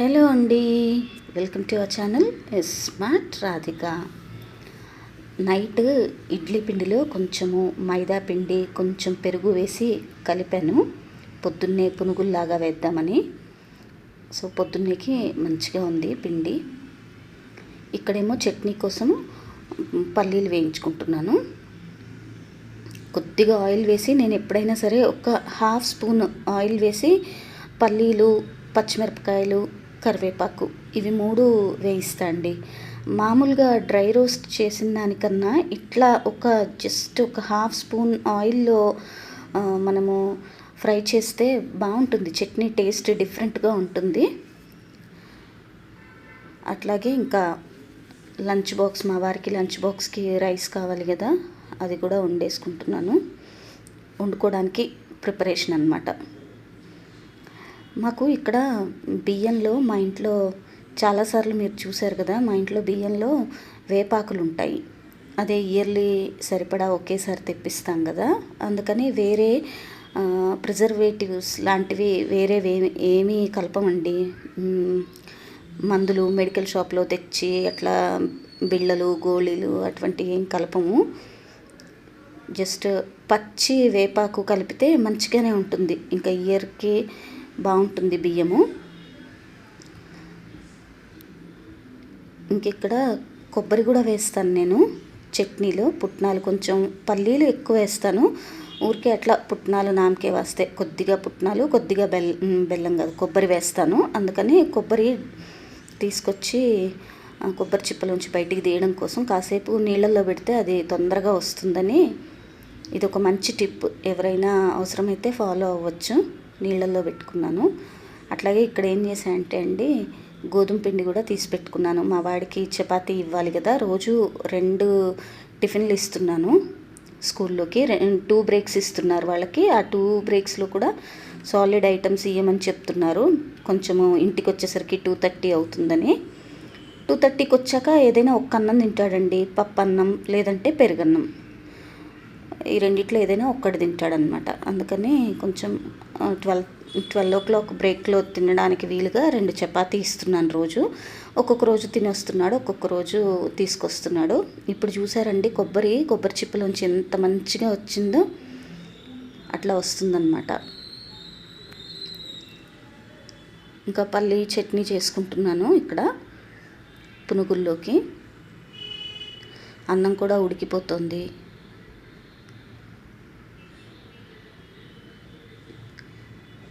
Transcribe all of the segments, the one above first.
Hello అండి, welcome to our channel smart Radhika. Night idli పిండిలో కొంచెము మైదా పిండి కొంచెం పెరుగు వేసి కలిపాను, పొద్దున్నే పునుగుల్లాగా వేద్దామని. సో పొద్దున్నేకి మంచిగా ఉంది పిండి. ఇక్కడేమో చట్నీ కోసం పల్లీలు వేయించుకుంటున్నాను. కొద్దిగా ఆయిల్ వేసి, నేను ఎప్పుడైనా సరే ఒక హాఫ్ స్పూన్ ఆయిల్ వేసి పల్లీలు, పచ్చిమిరపకాయలు, కరివేపాకు ఇవి 3 వేయిస్తా అండి. మామూలుగా డ్రై రోస్ట్ చేసిన దానికన్నా ఇట్లా జస్ట్ ఒక హాఫ్ స్పూన్ ఆయిల్లో మనము ఫ్రై చేస్తే బాగుంటుంది. చట్నీ టేస్ట్ డిఫరెంట్గా ఉంటుంది. అట్లాగే ఇంకా లంచ్ బాక్స్, మా వారికి లంచ్ బాక్స్కి రైస్ కావాలి కదా, అది కూడా వండేసుకుంటున్నాను. వండుకోవడానికి ప్రిపరేషన్ అన్నమాట. మాకు ఇక్కడ బియ్యంలో, మా ఇంట్లో చాలాసార్లు మీరు చూశారు కదా, మా ఇంట్లో బియ్యంలో వేపాకులు ఉంటాయి. అదే ఇయర్లీ సరిపడా ఒకేసారి తెప్పిస్తాం కదా, అందుకని వేరే ప్రిజర్వేటివ్స్ లాంటివి ఏమీ కలపమండి. మందులు మెడికల్ షాప్లో తెచ్చి అట్లా బిళ్ళలు, గోళీలు అటువంటి ఏం కలపము. జస్ట్ పచ్చి వేపాకు కలిపితే మంచిగానే ఉంటుంది. ఇంకా ఇయర్కి బాగుంటుంది బియ్యము. ఇంకెక్కడ కొబ్బరి కూడా వేస్తాను నేను చట్నీలో. పుట్నాలు, కొంచెం పల్లీలు ఎక్కువ వేస్తాను. ఊరికే అట్లా పుట్నాలు నామకే వస్తే కొద్దిగా పుట్నాలు, కొద్దిగా బెల్లం కాదు, కొబ్బరి వేస్తాను. అందుకని కొబ్బరి తీసుకొచ్చి కొబ్బరి చిప్పలోంచి బయటికి తీయడం కోసం కాసేపు నీళ్ళల్లో పెడితే అది తొందరగా వస్తుందని ఇది ఒక మంచి టిప్. ఎవరైనా అవసరమైతే ఫాలో అవ్వచ్చు. నీళ్ళల్లో పెట్టుకున్నాను. అట్లాగే ఇక్కడ ఏం చేశానంటే అండి, గోధుమ పిండి కూడా తీసి పెట్టుకున్నాను. మా వాడికి చపాతీ ఇవ్వాలి కదా, రోజు 2 టిఫిన్లు ఇస్తున్నాను స్కూల్లోకి. 2 బ్రేక్స్ ఇస్తున్నారు వాళ్ళకి. ఆ 2 బ్రేక్స్లో కూడా సాలిడ్ ఐటమ్స్ ఇవ్వమని చెప్తున్నారు. కొంచెము ఇంటికి వచ్చేసరికి 2:30 అవుతుందని. 2:30కి వచ్చాక ఏదైనా ఒక్క అన్నం తింటాడండి, పప్పు అన్నం లేదంటే పెరుగన్నం. ఈ రెండిట్లో ఏదైనా ఒక్కటి తింటాడనమాట. అందుకని కొంచెం 12 o'clock బ్రేక్లో తినడానికి వీలుగా 2 చపాతీ ఇస్తున్నాను రోజు. ఒక్కొక్క రోజు తినొస్తున్నాడు, ఒక్కొక్క రోజు తీసుకొస్తున్నాడు. ఇప్పుడు చూసారండి కొబ్బరి చిప్పలోంచి ఎంత మంచిగా వచ్చిందో, అట్లా వస్తుందన్నమాట. ఇంకా పల్లి చట్నీ చేసుకుంటున్నాను ఇక్కడ పునుగుల్లోకి. అన్నం కూడా ఉడికిపోతుంది.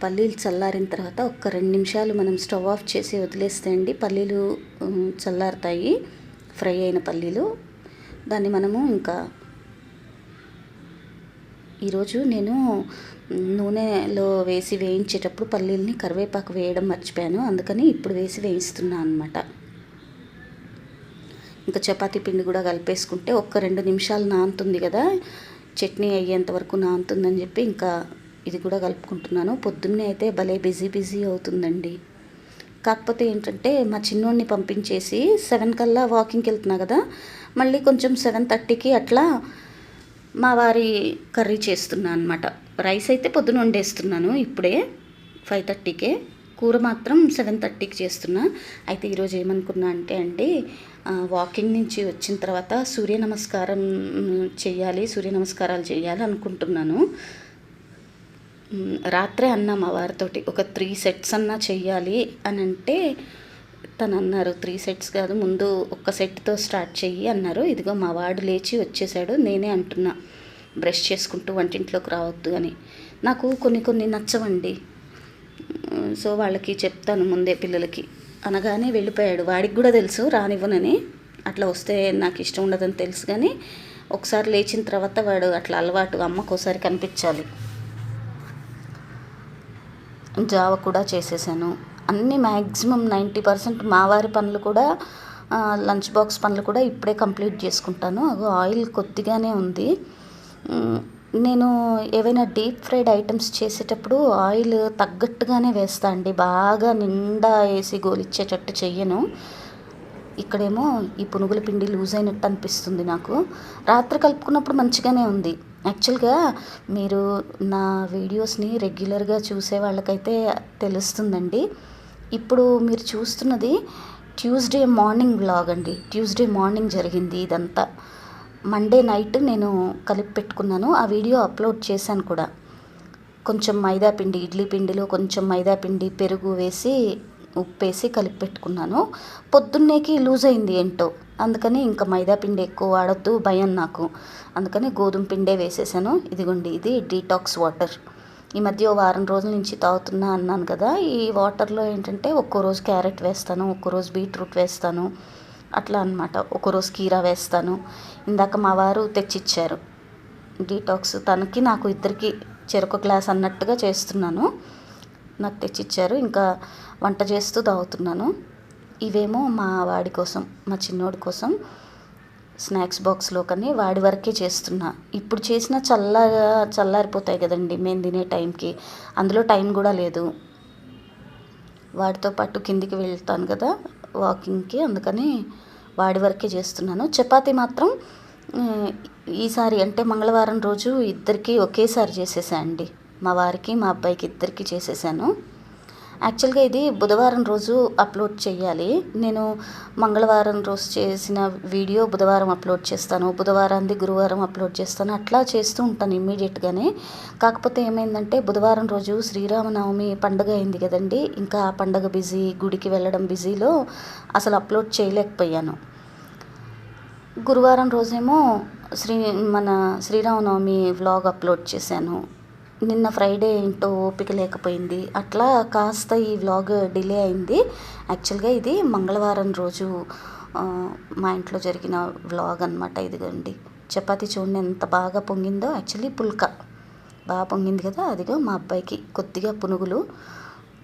పల్లీలు చల్లారిన తర్వాత ఒక్క 2 నిమిషాలు మనం స్టవ్ ఆఫ్ చేసి వదిలేస్తే అండి పల్లీలు చల్లారుతాయి. ఫ్రై అయిన పల్లీలు. దాన్ని మనము ఇంకా ఈరోజు నేను నూనెలో వేసి వేయించేటప్పుడు పల్లీలని కరివేపాకు వేయడం మర్చిపోయాను. అందుకని ఇప్పుడు వేసి వేయిస్తున్నాను అనమాట. ఇంకా చపాతీ పిండి కూడా కలిపేసుకుంటే ఒక్క 2 నిమిషాలు నానుతుంది కదా, చట్నీ అయ్యేంత వరకు నానుతుందని చెప్పి ఇంకా ఇది కూడా కలుపుకుంటున్నాను. పొద్దున్నే అయితే భలే బిజీ అవుతుందండి. కాకపోతే ఏంటంటే మా చిన్నోడిని పంపించేసి 7 కల్లా వాకింగ్కి వెళ్తున్నా కదా, మళ్ళీ కొంచెం 7:30కి అట్లా మా వారి కర్రీ చేస్తున్నా అనమాట. రైస్ అయితే పొద్దున వండేస్తున్నాను ఇప్పుడే 5:30కే. కూర మాత్రం 7:30కి చేస్తున్నా. అయితే ఈరోజు ఏమనుకున్నా అంటే అండి, వాకింగ్ నుంచి వచ్చిన తర్వాత సూర్య నమస్కారాలు చేయాలి అనుకుంటున్నాను. రాత్రే అన్నా మా వారితోటి ఒక 3 సెట్స్ అన్నా చెయ్యాలి అని అంటే తను అన్నారు, 3 సెట్స్ కాదు, ముందు ఒక్క సెట్తో స్టార్ట్ చెయ్యి అన్నారు. ఇదిగో మా వాడు లేచి వచ్చేసాడు. నేనే అంటున్నా బ్రష్ చేసుకుంటూ వంటింట్లోకి రావద్దు అని. నాకు కొన్ని నచ్చవండి. సో వాళ్ళకి చెప్తాను ముందే, పిల్లలకి అనగానే వెళ్ళిపోయాడు. వాడికి కూడా తెలుసు రానివ్వనని. అట్లా వస్తే నాకు ఇష్టం ఉండదని తెలుసు, కానీ ఒకసారి లేచిన తర్వాత వాడు అట్లా అలవాటు. అమ్మకు ఒకసారి కనిపించాలి. జావ కూడా చేసేసాను. అన్నీ మ్యాక్సిమం 90% మా వారి పనులు కూడా, లంచ్ బాక్స్ పనులు కూడా ఇప్పుడే కంప్లీట్ చేసుకుంటాను. ఆయిల్ కొద్దిగానే ఉంది. నేను ఏవైనా డీప్ ఫ్రైడ్ ఐటమ్స్ చేసేటప్పుడు ఆయిల్ తగ్గట్టుగానే వేస్తా అండి. బాగా నిండా వేసి గోలిచ్చేటట్టు చెయ్యను. ఇక్కడేమో ఈ పునుగుల పిండి లూజ్ అయినట్టు అనిపిస్తుంది నాకు. రాత్రి కలుపుకున్నప్పుడు మంచిగానే ఉంది. యాక్చువల్గా మీరు నా వీడియోస్ని రెగ్యులర్గా చూసే వాళ్ళకైతే తెలుస్తుందండి. ఇప్పుడు మీరు చూస్తున్నది ట్యూస్డే మార్నింగ్ వ్లాగ్ అండి. ట్యూస్డే మార్నింగ్ జరిగింది ఇదంతా. మండే నైట్ నేను కలిపి పెట్టుకున్నాను. ఆ వీడియో అప్లోడ్ చేశాను కూడా. కొంచెం మైదా పిండి, ఇడ్లీ పిండిలో కొంచెం మైదా పిండి, పెరుగు వేసి ఉప్పేసి కలిపి పెట్టుకున్నాను. పొద్దున్నేకి లూజ్ అయింది ఏంటో, అందుకని ఇంకా మైదా పిండి ఎక్కువ వాడొద్దు భయం నాకు, అందుకని గోధుమ పిండే వేసేసాను. ఇదిగోండి, ఇది డీటాక్స్ వాటర్. ఈ మధ్య వారం రోజుల నుంచి తాగుతున్నా అన్నాను కదా. ఈ వాటర్లో ఏంటంటే ఒక్కో రోజు క్యారెట్ వేస్తాను, ఒక్కో రోజు బీట్రూట్ వేస్తాను, అట్లా అనమాట. ఒక్కో రోజు కీరా వేస్తాను. ఇందాక మా వారు తెచ్చిచ్చారు డీటాక్స్. తనకి నాకు ఇద్దరికి చెరొక గ్లాస్ అన్నట్టుగా చేస్తున్నాను. నాకు తెచ్చిచ్చారు. ఇంకా వంట చేస్తూ తాగుతున్నాను. ఇవేమో మా వాడి కోసం, మా చిన్నోడి కోసం స్నాక్స్ బాక్స్లో కానీ వాడి వరకే చేస్తున్నా. ఇప్పుడు చేసిన చల్లారిపోతాయి కదండి మేము తినే టైంకి. అందులో టైం కూడా లేదు. వాడితో పాటు కిందికి వెళ్తాను కదా వాకింగ్కి, అందుకని వాడి వరకే చేస్తున్నాను. చపాతీ మాత్రం ఈసారి అంటే మంగళవారం రోజు ఇద్దరికి ఒకేసారి చేసేసా అండి. మా వారికి మా అబ్బాయికి ఇద్దరికి చేసేసాను. యాక్చువల్గా ఇది బుధవారం రోజు అప్లోడ్ చేయాలి. నేను మంగళవారం రోజు చేసిన వీడియో బుధవారం అప్లోడ్ చేస్తాను, బుధవారాంది గురువారం అప్లోడ్ చేస్తాను, అట్లా చేస్తూ ఉంటాను ఇమ్మీడియట్గానే. కాకపోతే ఏమైందంటే బుధవారం రోజు శ్రీరామనవమి పండుగ అయింది కదండి. ఇంకా ఆ పండుగ బిజీ, గుడికి వెళ్ళడం బిజీలో అసలు అప్లోడ్ చేయలేకపోయాను. గురువారం రోజేమో మన శ్రీరామనవమి వ్లాగ్ అప్లోడ్ చేశాను. నిన్న ఫ్రైడే ఏంటో ఓపిక లేకపోయింది, అట్లా కాస్త ఈ వ్లాగ్ డిలే అయింది. యాక్చువల్గా ఇది మంగళవారం రోజు మా ఇంట్లో జరిగిన వ్లాగ్ అనమాట. ఇదిగోండి, చపాతీ చూడండి ఎంత బాగా పొంగిందో. యాక్చువల్లీ పుల్క బాగా పొంగింది కదా. అదిగో మా అబ్బాయికి కొద్దిగా పునుగులు,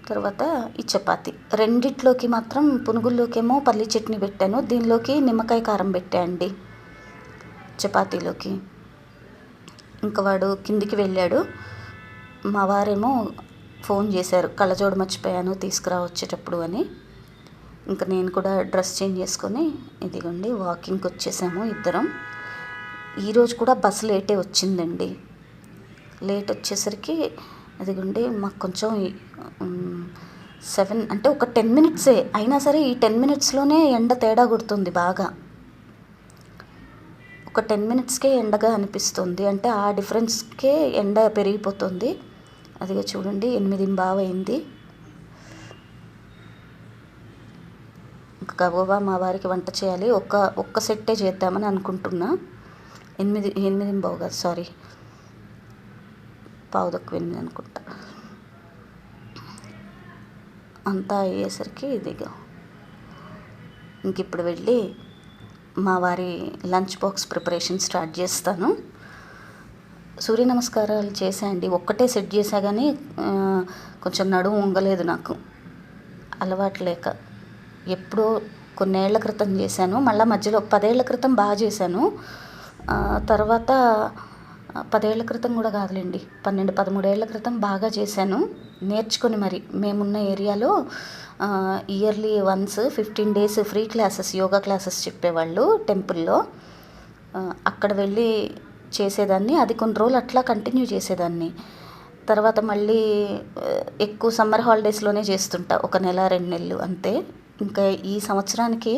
తర్వాత ఈ చపాతీ. రెండిట్లోకి మాత్రం పునుగుల్లోకేమో పల్లి చట్నీ పెట్టాను, దీనిలోకి నిమ్మకాయ కారం పెట్టా అండి చపాతీలోకి. ఇంకా వాడు కిందికి వెళ్ళాడు. మా వారేమో ఫోన్ చేశారు, కళ్ళజోడు మర్చిపోయాను తీసుకురా వచ్చేటప్పుడు అని. ఇంకా నేను కూడా డ్రెస్ చేంజ్ చేసుకొని ఇదిగోండి వాకింగ్కి వచ్చేసాము ఇద్దరం. ఈరోజు కూడా బస్సు లేటే వచ్చిందండి. లేట్ వచ్చేసరికి అదిగోండి మాకు కొంచెం 7 అంటే ఒక 10 మినిట్సే అయినా సరే ఈ 10 మినిట్స్లోనే ఎండ తేడా కొడుతుంది బాగా. ఒక 10 మినిట్స్కే ఎండగా అనిపిస్తుంది, అంటే ఆ డిఫరెన్స్కే ఎండ పెరిగిపోతుంది. అదిగా చూడండి 8:15 అయింది. ఇంకా గబగబా మా వారికి వంట చేయాలి. ఒక్క సెట్టే చేద్దామని అనుకుంటున్నా. 8:15 కాదు, సారీ 7:45 అనుకుంటా. అంతా అయ్యేసరికి ఇదిగా ఇంక ఇప్పుడు వెళ్ళి మా వారి లంచ్ బాక్స్ ప్రిపరేషన్ స్టార్ట్ చేస్తాను. సూర్య నమస్కారాలు చేశాండి, ఒక్కటే సెట్ చేశా కానీ కొంచెం నడుము వంగలేదు నాకు, అలవాటు లేక. ఎప్పుడో కొన్నేళ్ల క్రితం చేశాను, మళ్ళీ మధ్యలో 10 ఏళ్ల క్రితం బాగా చేశాను. తర్వాత 10 ఏళ్ల క్రితం కూడా కాదులేండి, 12-13 ఏళ్ల క్రితం బాగా చేశాను నేర్చుకొని. మరి మేమున్న ఏరియాలో yearly once 15 days free classes, yoga classes చెప్పేవాళ్ళు టెంపుల్లో. అక్కడ వెళ్ళి చేసేదాన్ని. అది కొన్ని రోజులు అట్లా కంటిన్యూ చేసేదాన్ని. తర్వాత మళ్ళీ ఎక్కువ సమ్మర్ హాలిడేస్లోనే చేస్తుంటా, 1 నెల 2 నెలలు అంతే. ఇంకా ఈ సంవత్సరానికి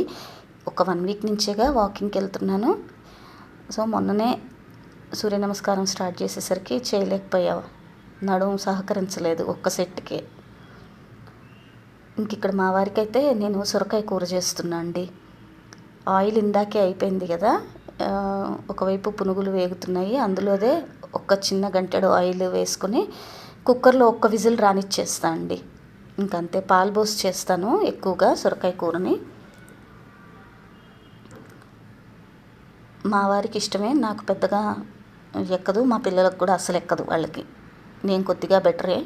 ఒక 1 వీక్ నుంచేగా వాకింగ్కి వెళ్తున్నాను. సో మొన్ననే సూర్య నమస్కారం స్టార్ట్ చేసేసరికి చేయలేకపోయావు, నడుము సహకరించలేదు ఒక్క సెట్కి. ఇంక ఇక్కడ మా వారికి అయితే నేను సొరకాయ కూర చేస్తున్నా అండి. ఆయిల్ ఇందాకే అయిపోయింది కదా, ఒకవైపు పునుగులు వేగుతున్నాయి, అందులోదే ఒక చిన్న గంటెడు ఆయిల్ వేసుకొని కుక్కర్లో 1 విజిల్ రానిచ్చేస్తా అండి. ఇంకంతే, పాలు పోసి చేస్తాను ఎక్కువగా సొరకాయ కూరని. మా వారికి ఇష్టమే, నాకు పెద్దగా ఎక్కదు, మా పిల్లలకు కూడా అస్సలు ఎక్కదు వాళ్ళకి. నేను కొద్దిగా బెటరే.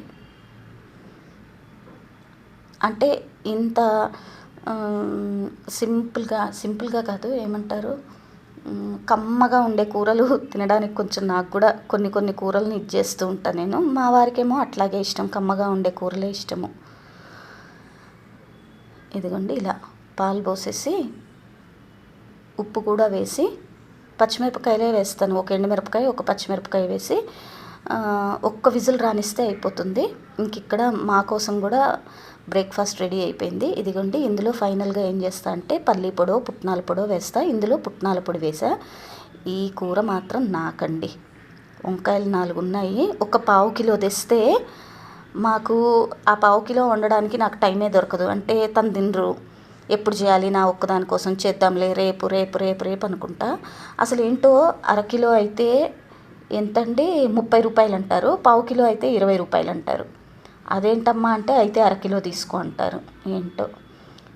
అంటే ఇంత సింపుల్గా కాదు, ఏమంటారు, కమ్మగా ఉండే కూరలు తినడానికి కొంచెం నాకు కూడా కొన్ని కూరలను చేస్తూ ఉంటాను నేను. మా వారికేమో అట్లాగే ఇష్టం, కమ్మగా ఉండే కూరలే ఇష్టము. ఇదిగోండి ఇలా పాలు పోసేసి ఉప్పు కూడా వేసి, పచ్చిమిరపకాయలే వేస్తాను, ఒక ఎండుమిరపకాయ ఒక పచ్చిమిరపకాయ వేసి ఒక్క విజిల్ రానిస్తే అయిపోతుంది. ఇంక ఇక్కడ మా కోసం కూడా బ్రేక్ఫాస్ట్ రెడీ అయిపోయింది. ఇదిగోండి, ఇందులో ఫైనల్గా ఏం చేస్తా అంటే పల్లి పొడో పుట్నాల పొడో వేస్తా. ఇందులో పుట్నాల పొడి వేసా. ఈ కూర మాత్రం నాకండి. వంకాయలు 4 ఉన్నాయి. ఒక పావు కిలో తెస్తే మాకు ఆ పావు కిలో వండడానికి నాకు టైమే దొరకదు. అంటే తను తినరు. ఎప్పుడు చేయాలి, నా ఒక్కదాని కోసం చేద్దాంలే, రేపు రేపు రేపు రేపు అనుకుంటా. అసలు ఏంటో అరకిలో అయితే ఎంతండి 30 రూపాయలు అంటారు, పావు కిలో అయితే 20 రూపాయలు అంటారు. అదేంటమ్మా అంటే అయితే అరకిలో తీసుకో అంటారు. ఏంటో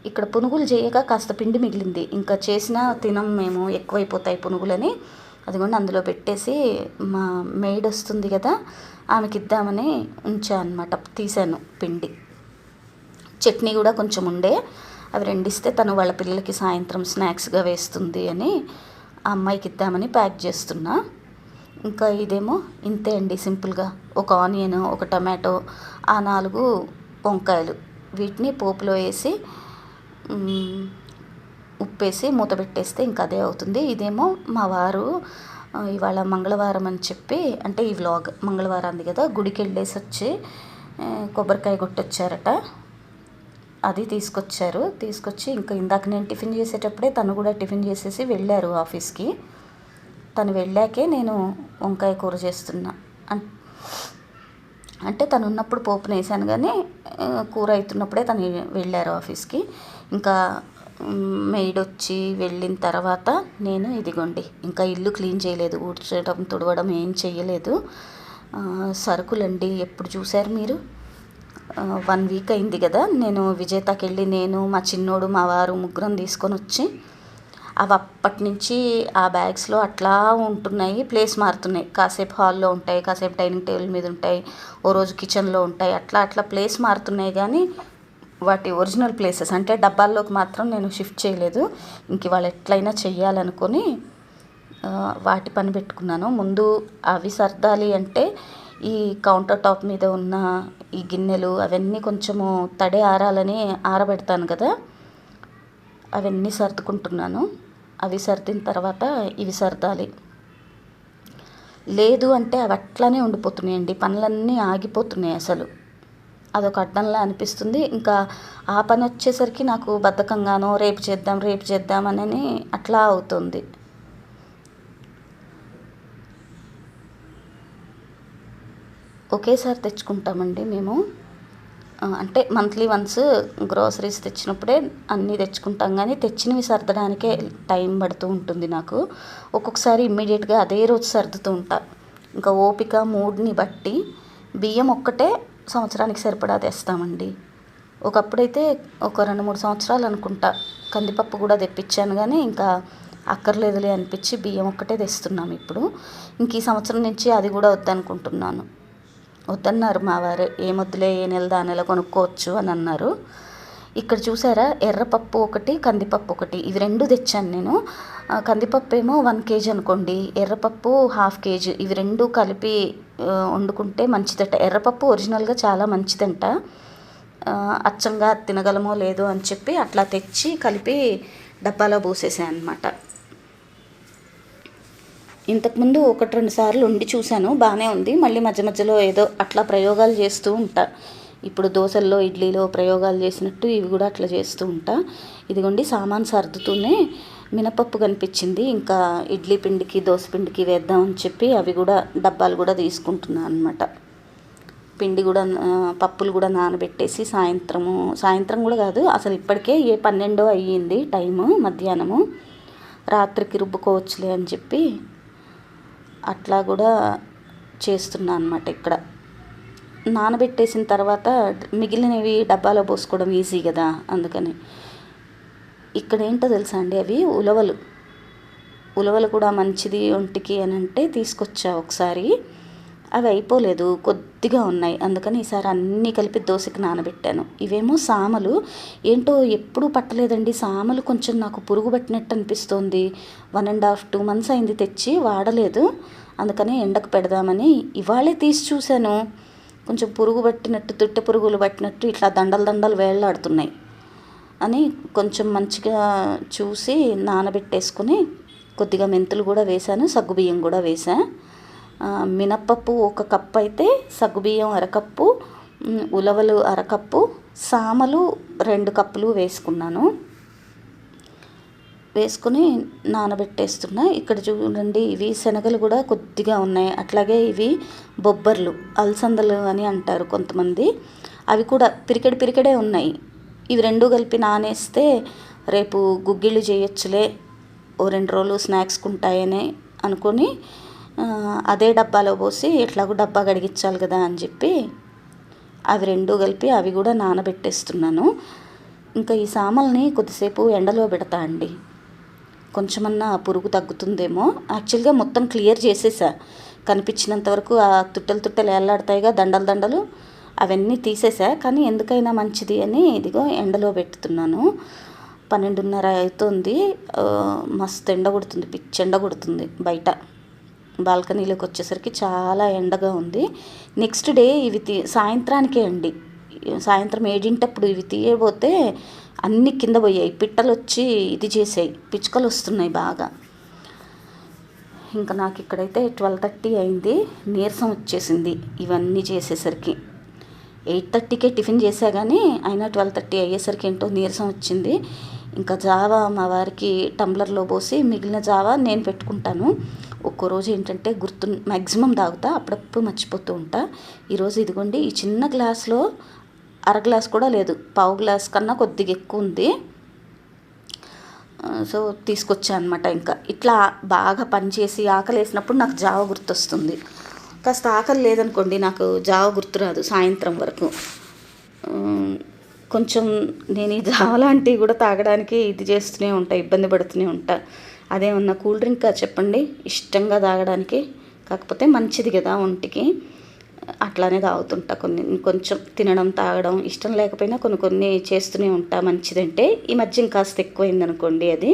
ఇక్కడ పునుగులు చేయక కాస్త పిండి మిగిలింది. ఇంకా చేసినా తినం మేము, ఎక్కువైపోతాయి పునుగులని. అదిగోండి అందులో పెట్టేసి మా మెయిడ్ వస్తుంది కదా, ఆమెకి ఇద్దామని ఉంచా అనమాట. తీసాను పిండి. చట్నీ కూడా కొంచెం ఉండే, అవి 2 ఇస్తే తను వాళ్ళ పిల్లలకి సాయంత్రం స్నాక్స్గా వేస్తుంది అని ఆ అమ్మాయికి ఇద్దామని ప్యాక్ చేస్తున్నా. ఇంకా ఇదేమో ఇంతే అండి, సింపుల్గా ఒక ఆనియన్, ఒక టమాటో, ఆ 4 వంకాయలు, వీటిని పోపులో వేసి ఉప్పేసి మూత పెట్టేస్తే ఇంకా అదే అవుతుంది. ఇదేమో మా వారు ఇవాళ మంగళవారం అని చెప్పి, అంటే ఈ వ్లాగ్ మంగళవారం కదా, గుడికి వెళ్ళేసి వచ్చి కొబ్బరికాయ కొట్టొచ్చారట. అది తీసుకొచ్చి ఇంకా ఇందాక నేను టిఫిన్ చేసేటప్పుడే తను కూడా టిఫిన్ చేసేసి వెళ్ళారు ఆఫీస్కి. తను వెళ్ళాకే నేను వంకాయ కూర చేస్తున్నా. అంటే తను ఉన్నప్పుడు పోపున వేసాను, కానీ కూర అవుతున్నప్పుడే తను వెళ్ళారు ఆఫీస్కి. ఇంకా మెయిడ్ వచ్చి వెళ్ళిన తర్వాత నేను ఇదిగోండి ఇంకా ఇల్లు క్లీన్ చేయలేదు, ఊడ్చడం తుడవడం ఏం చేయలేదు. సరుకులండి ఎప్పుడు చూశారు మీరు, 1 వీక్ అయింది కదా నేను విజేతకి వెళ్ళి, నేను మా చిన్నోడు మా వారు ముగ్గురం తీసుకొని వచ్చి, అవి అప్పటి నుంచి ఆ బ్యాగ్స్లో అట్లా ఉంటున్నాయి, ప్లేస్ మారుతున్నాయి. కాసేపు హాల్లో ఉంటాయి, కాసేపు డైనింగ్ టేబుల్ మీద ఉంటాయి, ఓ రోజు కిచెన్లో ఉంటాయి, అట్లా ప్లేస్ మారుతున్నాయి. కానీ వాటి ఒరిజినల్ ప్లేసెస్ అంటే డబ్బాల్లోకి మాత్రం నేను షిఫ్ట్ చేయలేదు. ఇంక వాళ్ళు ఎట్లయినా చెయ్యాలనుకొని వాటి పని పెట్టుకున్నాను. ముందు అవి సర్దాలి అంటే ఈ కౌంటర్ టాప్ మీద ఉన్న ఈ గిన్నెలు అవన్నీ కొంచెము తడి ఆరాలని ఆరబెడతాను కదా, అవన్నీ సర్దుకుంటున్నాను. అవి సర్దిన తర్వాత ఇవి సర్దాలి. లేదు అంటే అవి అట్లానే ఉండిపోతున్నాయండి, పనులన్నీ ఆగిపోతున్నాయి. అసలు అదొక అడ్డంలా అనిపిస్తుంది. ఇంకా ఆ పని వచ్చేసరికి నాకు బద్ధకంగానో రేపు చేద్దామని అట్లా అవుతుంది. ఒకేసారి తెచ్చుకుంటామండి మేము. అంటే మంత్లీ వన్స్ గ్రోసరీస్ తెచ్చినప్పుడే అన్నీ తెచ్చుకుంటాం, కానీ తెచ్చినవి సర్దడానికే టైం పడుతూ ఉంటుంది నాకు. ఒక్కొక్కసారి ఇమ్మీడియట్గా అదే రోజు సర్దుతూ ఉంటా. ఇంకా ఓపిక మూడ్ని బట్టి. బియ్యం ఒక్కటే సంవత్సరానికి సరిపడా తెస్తామండి. ఒకప్పుడైతే ఒక 2-3 సంవత్సరాలు అనుకుంటా కందిపప్పు కూడా తెప్పించాను, కానీ ఇంకా అక్కర్లేదులే అనిపించి బియ్యం ఒక్కటే తెస్తున్నాము ఇప్పుడు. ఇంక ఈ సంవత్సరం నుంచి అది కూడా వద్దనుకుంటున్నాను. వద్దన్నారు మా వారు, ఏమొద్దులే, ఏ నెల దా నెల కొనుక్కోవచ్చు అని అన్నారు. ఇక్కడ చూసారా, ఎర్రపప్పు ఒకటి, కందిపప్పు ఒకటి, ఇవి 2 తెచ్చాను నేను. కందిపప్పు ఏమో 1 కేజీ అనుకోండి, ఎర్రపప్పు 1/2 కేజీ, ఇవి 2 కలిపి వండుకుంటే మంచిదట. ఎర్రపప్పు ఒరిజినల్గా చాలా మంచిదంట. అచ్చంగా తినగలమో లేదో అని చెప్పి అట్లా తెచ్చి కలిపి డబ్బాలో పోసేసాను అనమాట. ఇంతకుముందు 1-2 సార్లు వండి చూశాను, బాగానే ఉంది. మళ్ళీ మధ్య మధ్యలో ఏదో అట్లా ప్రయోగాలు చేస్తూ ఉంటా. ఇప్పుడు దోశల్లో ఇడ్లీలో ప్రయోగాలు చేసినట్టు ఇవి కూడా అట్లా చేస్తూ ఉంటా. ఇదిగోండి సామాన్ సర్దుతూనే మినపప్పు కనిపించింది. ఇంకా ఇడ్లీ పిండికి దోశ పిండికి వేద్దామని చెప్పి అవి కూడా డబ్బాలు కూడా తీసుకుంటున్నాను అనమాట. పిండి కూడా పప్పులు కూడా నానబెట్టేసి సాయంత్రం కూడా కాదు, అసలు ఇప్పటికే 12 అయ్యింది టైము, మధ్యాహ్నము. రాత్రికి రుబ్బుకోవచ్చులే అని చెప్పి అట్లా కూడా చేస్తున్నా అనమాట. ఇక్కడ నానబెట్టేసిన తర్వాత మిగిలినవి డబ్బాలో పోసుకోవడం ఈజీ కదా, అందుకని. ఇక్కడ ఏంటో తెలుసా అండి, అవి ఉలవలు కూడా మంచిది ఒంటికి అని అంటే తీసుకొచ్చా ఒకసారి. అవి అయిపోలేదు, కొద్దిగా ఉన్నాయి, అందుకని ఈసారి అన్నీ కలిపి దోశకి నానబెట్టాను. ఇవేమో సామలు, ఏంటో ఎప్పుడూ పట్టలేదండి సామలు, కొంచెం నాకు పురుగు పట్టినట్టు అనిపిస్తోంది. 1.5-2 months అయింది తెచ్చి, వాడలేదు. అందుకని ఎండకు పెడదామని ఇవాళే తీసి చూశాను. కొంచెం పురుగు పట్టినట్టు, తుట్టె పురుగులు పట్టినట్టు ఇట్లా దండలు వేలాడుతున్నాయి అని కొంచెం మంచిగా చూసి నానబెట్టేసుకుని కొద్దిగా మెంతులు కూడా వేశాను, సగ్గుబియ్యం కూడా వేసా. మినప్పప్పు 1 కప్పు అయితే, సగ్గుబియ్యం అరకప్పు, ఉలవలు అరకప్పు, సామలు 2 కప్పులు వేసుకున్నాను. వేసుకుని నానబెట్టేస్తున్నా. ఇక్కడ చూడండి, ఇవి శనగలు కూడా కొద్దిగా ఉన్నాయి. అట్లాగే ఇవి బొబ్బర్లు, అలసందలు అని అంటారు కొంతమంది, అవి కూడా పిరికెడే ఉన్నాయి. ఇవి 2 కలిపి నానేస్తే రేపు గుగ్గిళ్ళు చేయొచ్చులే, ఓ 2 రోజులు స్నాక్స్కి ఉంటాయని అనుకొని అదే డబ్బాలో పోసి ఎట్లాగో డబ్బా కడిగించాలి కదా అని చెప్పి అవి 2 కలిపి అవి కూడా నానబెట్టేస్తున్నాను. ఇంకా ఈ సామల్ని కొద్దిసేపు ఎండలో పెడతా అండి, కొంచెమన్నా పురుగు తగ్గుతుందేమో. యాక్చువల్గా మొత్తం క్లియర్ చేసేసా, కనిపించినంత వరకు ఆ తుట్టలు ఏలాడతాయిగా, దండలు అవన్నీ తీసేసా. కానీ ఎందుకైనా మంచిది అని ఇదిగో ఎండలో పెట్టుతున్నాను. 12:30 అవుతుంది. మస్తు ఎండ కొడుతుంది, పిచ్చి ఎండ కొడుతుంది బయట. బాల్కనీలోకి వచ్చేసరికి చాలా ఎండగా ఉంది. నెక్స్ట్ డే ఇవి సాయంత్రానికే అండి, సాయంత్రం 7 ఇవి తీయబోతే అన్నీ కింద పోయాయి, పిట్టలు వచ్చి ఇది చేసాయి, పిచ్చుకలు వస్తున్నాయి బాగా. ఇంకా నాకు ఇక్కడైతే 12:30 అయింది, నీరసం వచ్చేసింది ఇవన్నీ చేసేసరికి. 8:30కే టిఫిన్ చేసా కానీ అయినా 12:30 అయ్యేసరికి ఏంటో నీరసం వచ్చింది. ఇంకా జావా మా వారికి టంబ్లర్లో పోసి మిగిలిన జావా నేను పెట్టుకుంటాను. ఒక్కో రోజు ఏంటంటే మ్యాక్సిమం తాగుతా, అప్పుడప్పుడు మర్చిపోతూ ఉంటా. ఈరోజు ఇదిగోండి, ఈ చిన్న గ్లాస్లో 1/2 గ్లాస్ కూడా లేదు, 1/4 గ్లాస్ కన్నా కొద్దిగా ఎక్కువ ఉంది. సో తీసుకొచ్చా అనమాట. ఇంకా ఇట్లా బాగా పనిచేసి ఆకలి వేసినప్పుడు నాకు జావ గుర్తొస్తుంది. కాస్త ఆకలి లేదనుకోండి నాకు జావ గుర్తురాదు సాయంత్రం వరకు. కొంచెం నేను ఈ జావ లాంటివి కూడా తాగడానికి ఇది చేస్తూనే ఉంటా, ఇబ్బంది పడుతూనే ఉంటా. అదేమన్నా కూల్ డ్రింక్ చెప్పండి, ఇష్టంగా తాగడానికి, కాకపోతే మంచిది కదా ఒంటికి, అట్లానే తాగుతుంటా. కొంచెం తినడం తాగడం ఇష్టం లేకపోయినా కొన్ని చేస్తూనే ఉంటా మంచిదంటే. ఈ మధ్య ఇంకాస్త ఎక్కువైంది అనుకోండి అది.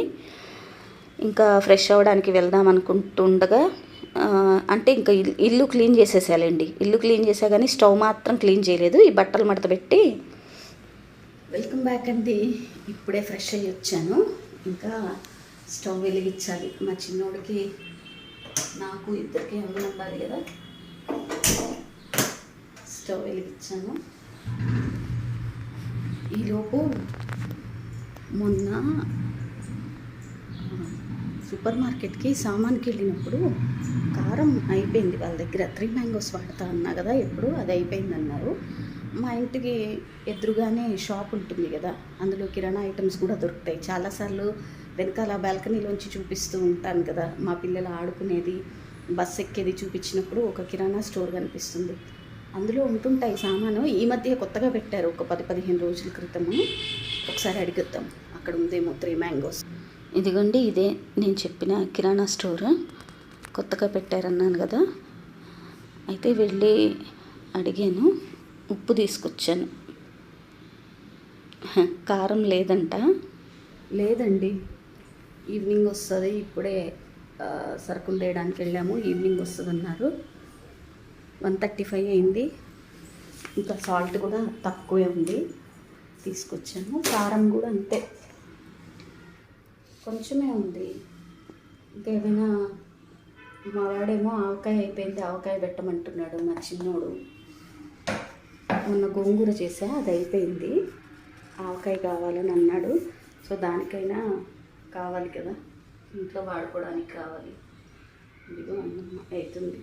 ఇంకా ఫ్రెష్ అవ్వడానికి వెళ్దాం అనుకుంటుండగా అంటే ఇంకా ఇల్లు క్లీన్ చేసేసాలండి. ఇల్లు క్లీన్ చేసా కానీ స్టవ్ మాత్రం క్లీన్ చేయలేదు. ఈ బట్టలు మడత పెట్టి వెల్కమ్ బ్యాక్ అండి. ఇప్పుడే ఫ్రెష్ అయ్యి వచ్చాను. ఇంకా స్టవ్ వెలిగించాలి. మా చిన్నోడికి నాకు ఇద్దరికి అన్నం ఉండాలి కదా. స్టవ్ వెలిగించాను. ఈలోపు మొన్న సూపర్ మార్కెట్కి సామాన్కి వెళ్ళినప్పుడు కారం అయిపోయింది వాళ్ళ దగ్గర. 3 మ్యాంగోస్ వాడతా అన్నా కదా ఎప్పుడు, అది అయిపోయింది అన్నారు. మా ఇంటికి ఎదురుగానే షాప్ ఉంటుంది కదా, అందులో కిరాణా ఐటమ్స్ కూడా దొరుకుతాయి. చాలాసార్లు వెనకాల బాల్కనీలోంచి చూపిస్తూ ఉంటాను కదా, మా పిల్లలు ఆడుకునేది, బస్ ఎక్కేది చూపించినప్పుడు ఒక కిరాణా స్టోర్ కనిపిస్తుంది, అందులో ఉంటుంటాయి సామాను. ఈ మధ్య కొత్తగా పెట్టారు, ఒక 10-15 రోజుల క్రితము. ఒకసారి అడిగిద్దాం, అక్కడ ఉందేమో 3 మ్యాంగోస్. ఇదిగోండి, ఇదే నేను చెప్పిన కిరాణా స్టోర్, కొత్తగా పెట్టారన్నాను కదా. అయితే వెళ్ళి అడిగాను, ఉప్పు తీసుకొచ్చాను. కారం లేదండి, ఈవినింగ్ వస్తుంది, ఇప్పుడే సరుకులు తేయడానికి వెళ్ళాము, ఈవినింగ్ వస్తుంది అన్నారు. 1:35 అయింది. ఇంకా సాల్ట్ కూడా తక్కువే ఉంది, తీసుకొచ్చాను. కారం కూడా అంతే, కొంచెమే ఉంది. ఇంకేమైనా మా వాడేమో ఆవకాయ అయిపోయింది, ఆవకాయ పెట్టమంటున్నాడు మా చిన్నోడు. మొన్న గోంగూర చేసా, అది అయిపోయింది, ఆవకాయ కావాలని అన్నాడు. సో దానికైనా కావాలి కదా, ఇంట్లో వాడుకోవడానికి కావాలి. ఇదిగో అన్నం అవుతుంది.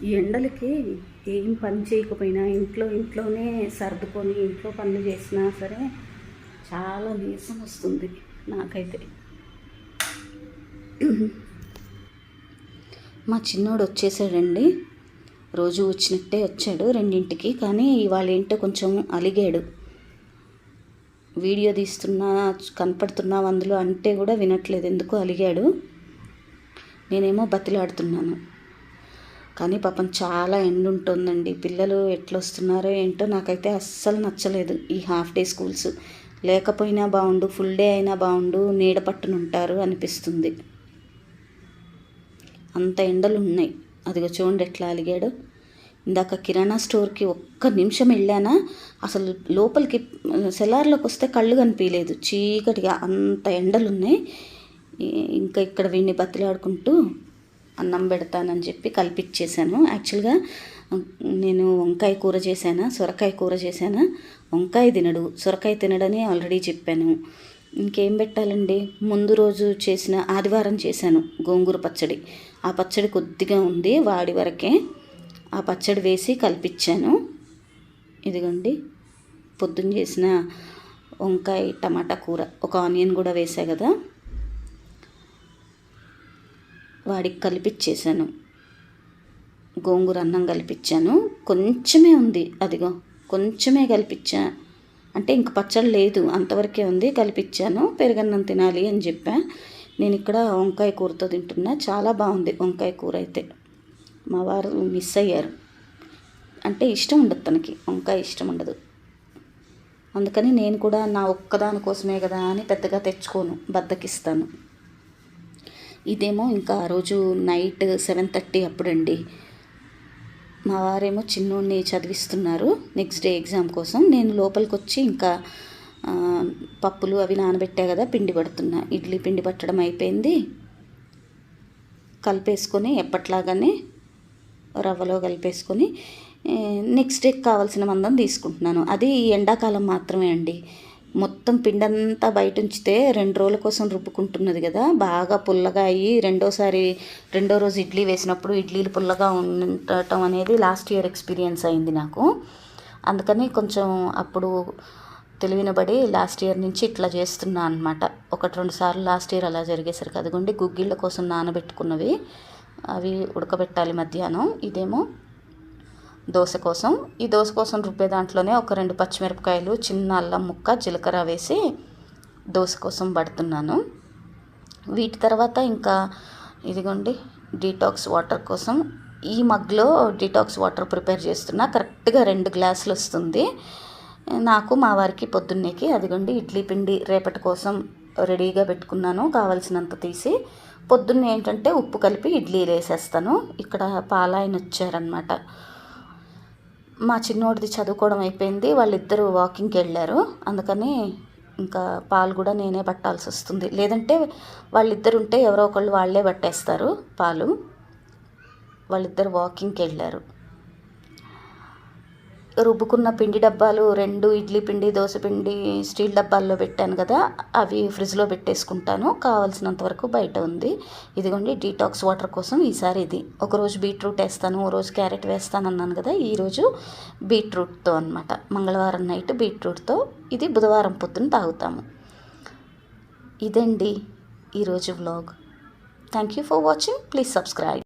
ఈ ఎండలకి ఏం పని చేయకపోయినా ఇంట్లోనే సర్దుకొని ఇంట్లో పనులు చేసినా సరే చాలా నీరసం వస్తుంది నాకైతే. మా చిన్నోడు వచ్చేసాడండి, రోజు వచ్చినట్టే వచ్చాడు 2ంటికి. కానీ ఇవాళ ఏంటో కొంచెం అలిగాడు. వీడియో తీస్తున్నా, కనపడుతున్నావు అందులో అంటే కూడా వినట్లేదు, ఎందుకో అలిగాడు. నేనేమో బతిలాడుతున్నాను. కానీ పాపం చాలా ఎండ ఉంటుందండి. పిల్లలు ఎట్లా వస్తున్నారో ఏంటో, నాకైతే అస్సలు నచ్చలేదు ఈ హాఫ్ డే స్కూల్స్. లేకపోయినా బాగుండు, ఫుల్ డే అయినా బాగుండు, నీడ పట్టునుంటారు అనిపిస్తుంది. అంత ఎండలు ఉన్నాయి. అదిగో చూడండి ఎట్లా అలిగాడు. ఇందాక కిరాణా స్టోర్కి ఒక్క నిమిషం వెళ్ళానా, అసలు లోపలికి సెలార్లోకి వస్తే కళ్ళు కనిపించలేదు, చీకటిగా అంత ఎండలు ఉన్నాయి. ఇంకా ఇక్కడ వీడిని బతిలాడుకుంటూ అన్నం పెడతానని చెప్పి కల్పించేశాను. యాక్చువల్గా నేను వంకాయ కూర చేశానా, సొరకాయ కూర చేశానా, వంకాయ తినడు, సొరకాయ తినడని ఆల్రెడీ చెప్పాను. ఇంకేం పెట్టాలండి, ముందు రోజు చేసిన ఆదివారం చేశాను గోంగూర పచ్చడి. ఆ పచ్చడి కొద్దిగా ఉంది, వాడి వరకే ఆ పచ్చడి వేసి కల్పించాను. ఇదిగోండి పొద్దున్న చేసిన వంకాయ టమాటా కూర, ఒక ఆనియన్ కూడా వేసా కదా, వాడికి కలిపిచ్చేసాను. గోంగూర అన్నం కలిపించాను, కొంచెమే ఉంది, అదిగో కొంచెమే కలిపించా, అంటే ఇంక పచ్చడి లేదు అంతవరకే ఉంది, కలిపించాను. పెరుగన్నం తినాలి అని చెప్పా. నేను ఇక్కడ వంకాయ కూరతో తింటున్నా, చాలా బాగుంది వంకాయ కూర అయితే. మా వారు మిస్ అయ్యారు, అంటే ఇష్టం ఉండదు తనకి, వంకాయ ఇష్టం ఉండదు. అందుకని నేను కూడా నా ఒక్కదాని కోసమే కదా అని పెద్దగా తెచ్చుకోను, బద్దకిస్తాను. ఇదేమో ఇంకా ఆ రోజు నైట్ 7:30 అప్పుడండి. మా వారేమో చిన్నోడిని చదివిస్తున్నారు నెక్స్ట్ డే ఎగ్జామ్ కోసం. నేను లోపలికి వచ్చి ఇంకా పప్పులు అవి నానబెట్టా కదా, పిండి పడుతున్నా. ఇడ్లీ పిండి పట్టడం అయిపోయింది, కలిపేసుకొని ఎప్పట్లాగానే రవ్వలో కలిపేసుకొని నెక్స్ట్ డేకి కావాల్సిన మందం తీసుకుంటున్నాను. అది ఎండాకాలం మాత్రమే అండి. మొత్తం పిండంతా బయట ఉంచితే 2 రోజుల కోసం రుబ్బుకుంటున్నది కదా, బాగా పుల్లగా అయ్యి రెండో రోజు ఇడ్లీ వేసినప్పుడు ఇడ్లీలు పుల్లగా ఉండటం అనేది లాస్ట్ ఇయర్ ఎక్స్పీరియన్స్ అయింది నాకు. అందుకని కొంచెం అప్పుడు తెలివినబడి లాస్ట్ ఇయర్ నుంచి ఇట్లా చేస్తున్నా అనమాట. 1-2 సార్లు లాస్ట్ ఇయర్ అలా జరిగేసరికి అదిగోండి గుగ్గిళ్ళ కోసం నానబెట్టుకున్నవి, అవి ఉడకబెట్టాలి మధ్యాహ్నం. ఇదేమో దోశ కోసం. ఈ దోశ కోసం రుబ్బే దాంట్లోనే ఒక 2 పచ్చిమిరపకాయలు, చిన్న అల్లం ముక్క, జీలకర్ర వేసి దోశ కోసం పడుతున్నాను. వీటి తర్వాత ఇంకా ఇదిగోండి డీటాక్స్ వాటర్ కోసం ఈ మగ్లో డీటాక్స్ వాటర్ ప్రిపేర్ చేస్తున్నా. కరెక్ట్గా 2 గ్లాసులు వస్తుంది నాకు, మా వారికి, పొద్దున్నేకి. అదిగోండి ఇడ్లీ పిండి రేపటి కోసం రెడీగా పెట్టుకున్నాను, కావాల్సినంత తీసి. పొద్దున్నే ఏంటంటే ఉప్పు కలిపి ఇడ్లీలు వేసేస్తాను. ఇక్కడ పాలాయన వచ్చారనమాట. మా చిన్నోడిది చదువుకోవడం అయిపోయింది, వాళ్ళిద్దరూ వాకింగ్కి వెళ్ళారు. అందుకని ఇంకా పాలు కూడా నేనే పట్టాల్సి వస్తుంది, లేదంటే వాళ్ళిద్దరు ఉంటే ఎవరో ఒకళ్ళు వాళ్ళే పట్టేస్తారు పాలు. వాళ్ళిద్దరు వాకింగ్కి వెళ్ళారు. రుబ్బుకున్న పిండి డబ్బాలు 2 ఇడ్లీ పిండి, దోశ పిండి స్టీల్ డబ్బాల్లో పెట్టాను కదా, అవి ఫ్రిడ్జ్లో పెట్టేసుకుంటాను. కావాల్సినంత వరకు బయట ఉంది. ఇదిగోండి డీటాక్స్ వాటర్ కోసం ఈసారి ఇది. ఒకరోజు బీట్రూట్ వేస్తాను, ఓ రోజు క్యారెట్ వేస్తాను అన్నాను కదా, ఈరోజు బీట్రూట్తో అనమాట. మంగళవారం నైట్ బీట్రూట్తో, ఇది బుధవారం పొద్దున తాగుతాము. ఇదండి ఈరోజు vlog. Thank you for watching. Please subscribe.